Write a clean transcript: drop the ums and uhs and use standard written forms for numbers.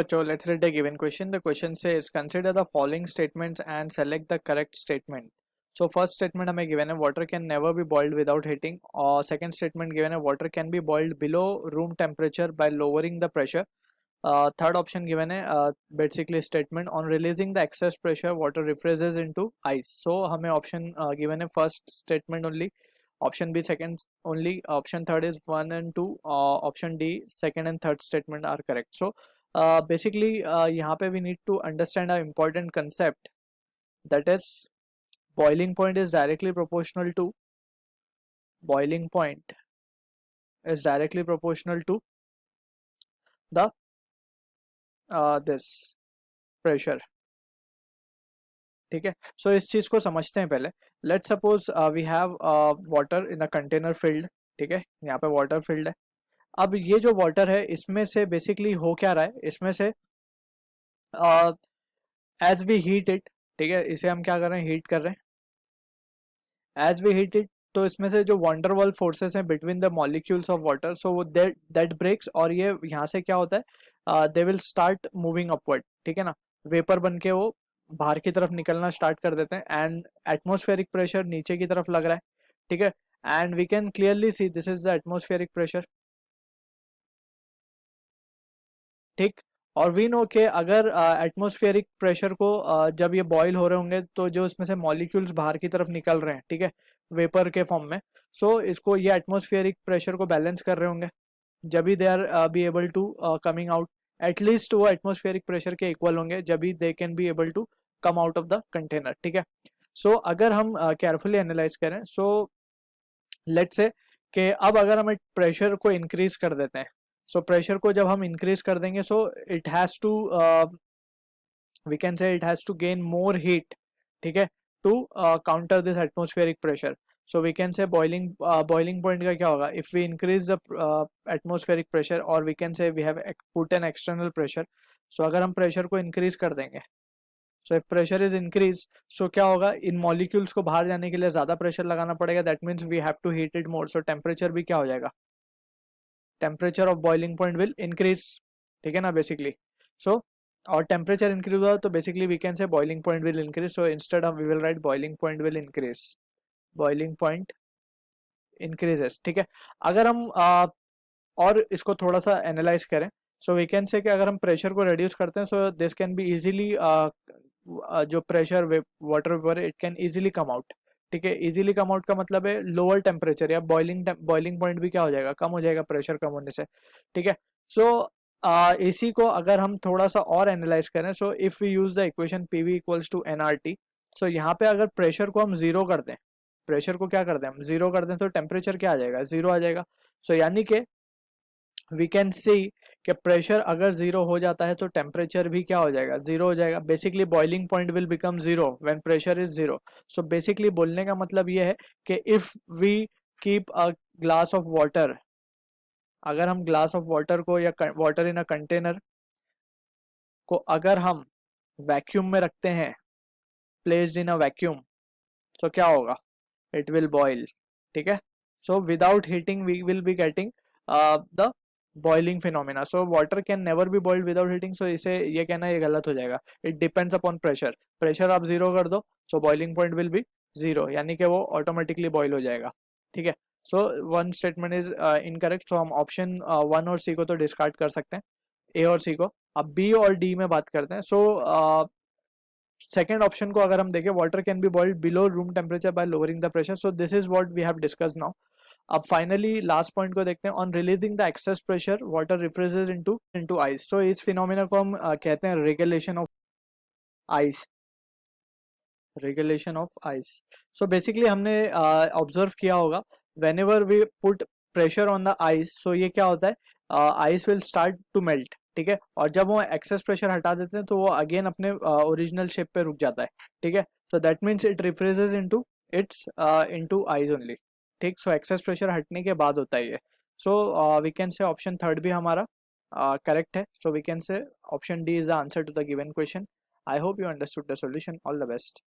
बच्चों, let's read the given question. The question says consider the following statements and select the correct statement. So first statement हमें given है water can never be boiled without heating, और second statement given है water can be boiled below room temperature by lowering the pressure. Third option given है basically statement on releasing the excess pressure water refreezes into ice. So हमें option given है first statement only, option B second only, option third is 1 and 2, option D second and third statement are correct. So basically यहाँ पे we need to understand an important concept, that is boiling point is directly proportional to boiling point is directly proportional to the this pressure. ठीक है, सो इस चीज को समझते हैं पहले. Let suppose we have water in the container filled. ठीक है, यहाँ पे वाटर फिल्ड है. अब ये जो वाटर है इसमें से बेसिकली हो क्या रहा है, इसमें से एज वी हीट इट, ठीक है, इसे हम क्या कर रहे हैं, हीट कर रहे हैं. एज वी हीट इट, तो इसमें से जो वंडरवॉल फोर्सेस हैं between the molecules of water, so वो दैट ब्रेक्स, और ये यहाँ से क्या होता है, they will start moving upward. ठीक है ना, वेपर बन के वो बाहर की तरफ निकलना स्टार्ट कर देते हैं, एंड एटमॉस्फेरिक प्रेशर नीचे की तरफ लग रहा है. ठीक है, and we can clearly see this is the atmospheric pressure. ठीक, और वी नो के अगर एटमॉस्फेरिक प्रेशर को जब ये बॉईल हो रहे होंगे तो जो इसमें से मॉलिक्यूल्स बाहर की तरफ निकल रहे हैं, ठीक है, वेपर के फॉर्म में, सो इसको ये एटमॉस्फेरिक प्रेशर को बैलेंस कर रहे होंगे, जब भी they are be able to coming out, at least वो एटमॉस्फेरिक प्रेशर के इक्वल होंगे जब भी they can be able to come out of the container. ठीक है, सो अगर हम केयरफुली एनालाइज करें, सो लेट्स से कि अब अगर हम प्रेशर को इंक्रीज कर देते हैं, सो प्रेशर को जब हम इंक्रीज कर देंगे, so it has to we can say it has to gain more heat. ठीक है, to counter this atmospheric pressure. So we can say boiling point का क्या होगा, if we increase the atmospheric pressure, और we can say we have put an external pressure. So अगर हम pressure को increase कर देंगे, so if pressure is increase, so क्या होगा, इन मॉलिक्यूल्स को बाहर जाने के लिए ज्यादा प्रेशर लगाना पड़ेगा, that means we have to heat it more. So temperature भी क्या हो जाएगा, temperature of boiling point will increase. ठीक है ना, बेसिकली. सो और टेम्परेचर इंक्रीज हुआ तो basically we can say boiling point will increase. So instead of we will write boiling point will increase, boiling point increases. ठीक है, अगर हम और इसको थोड़ा सा एनालाइज करें, सो वी कैन से कि अगर हम प्रेशर को रिड्यूस करते हैं, so this can be easily जो pressure water vapour it can easily come out. ठीक है, इजीली कम आउट का मतलब है लोअर टेम्परेचर या बॉइलिंग पॉइंट भी क्या हो जाएगा, कम हो जाएगा प्रेशर कम होने से. ठीक है, सो इसी को अगर हम थोड़ा सा और एनालाइज करें, so if we use the equation PV equals to NRT, so यहाँ पे अगर प्रेशर को हम जीरो कर दें, प्रेशर को क्या कर दें हम जीरो कर दें, तो टेम्परेचर क्या आ जाएगा, जीरो आ जाएगा. सो यानी कि वी कैन सी कि प्रेशर अगर जीरो हो जाता है तो टेम्परेचर भी क्या हो जाएगा, जीरो हो जाएगा. Basically boiling point will become zero when pressure is zero. So basically बोलने का मतलब ये है कि if we keep a glass of water, अगर हम ग्लास ऑफ वाटर को या वाटर इन अ कंटेनर को अगर हम वैक्यूम में रखते हैं, प्लेस्ड इन अ वैक्यूम, सो क्या होगा, इट विल बॉइल. ठीक है, so without heating we will be getting the boiling phenomena. So water can never be boiled without heating. So इसे ये कहना ये गलत हो जाएगा. It depends upon pressure. Pressure आप जीरो कर दो, so boiling point will be zero, यानी कि वो ऑटोमेटिकली बॉइल हो जाएगा. ठीक है, so one statement is incorrect. So हम ऑप्शन 1 और सी को तो डिस्कार्ड कर सकते हैं, ए और सी को. अब बी और डी में बात करते हैं. सो सेकेंड ऑप्शन को अगर हम देखें, water can be boiled below room temperature by lowering the pressure. So this is what we have discussed now. अब फाइनली लास्ट पॉइंट को देखते हैं, on releasing the excess pressure water refreezes into ice. So इस phenomena को हम कहते हैं regulation of ice, regulation of ice. So basically हमने ऑब्जर्व किया होगा, whenever we put pressure on the ice, so ये क्या होता है, ice will start to melt. ठीक है, और जब वो एक्सेस प्रेशर हटा देते हैं तो वो अगेन अपने ओरिजिनल शेप पे रुक जाता है. ठीक है, so that means it refreezes into ice only. ठीक, सो एक्सेस प्रेशर हटने के बाद होता है ये. So we can say option third भी हमारा करेक्ट है. So we can say option D is the answer to the given question. I hope you understood the solution. All the best.